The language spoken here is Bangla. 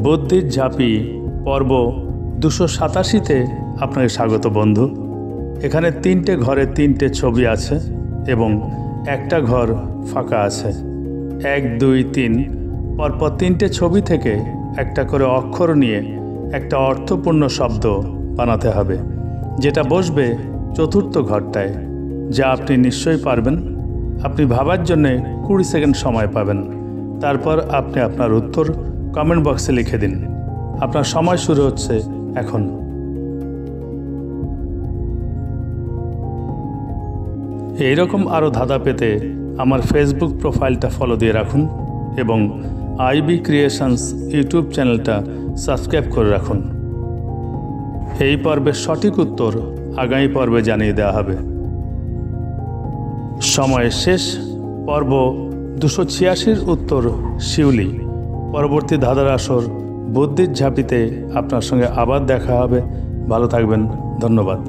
বুদ্ধির ঝাঁপি পর্ব 287-তে আপনাকে স্বাগত বন্ধু। এখানে 3টে ঘরে 3টে ছবি আছে এবং একটা ঘর ফাঁকা আছে। 1, 2, 3 পরপর 3টে ছবি থেকে একটা করে অক্ষর নিয়ে একটা অর্থপূর্ণ শব্দ বানাতে হবে, যেটা বসবে চতুর্থ ঘরটায়, যা আপনি নিশ্চয়ই পারবেন। আপনি ভাবার জন্যে 20 সেকেন্ড সময় পাবেন। তারপর আপনি আপনার উত্তর কমেন্ট বক্সে লিখে দিন। আপনার সময় শুরু হচ্ছে এখন। এইরকম আরও ধাঁধা পেতে আমার ফেসবুক প্রোফাইলটা ফলো দিয়ে রাখুন এবং আইবি ক্রিয়েশনস ইউটিউব চ্যানেলটা সাবস্ক্রাইব করে রাখুন। এই পর্বের সঠিক উত্তর আগামী পর্বে জানিয়ে দেওয়া হবে। সময় শেষ। পর্ব 286-র উত্তর শিউলি। পরবর্তী ধাঁধার আসর বুদ্ধির ঝাঁপিতে আপনার সঙ্গে আবার দেখা হবে। ভালো থাকবেন। ধন্যবাদ।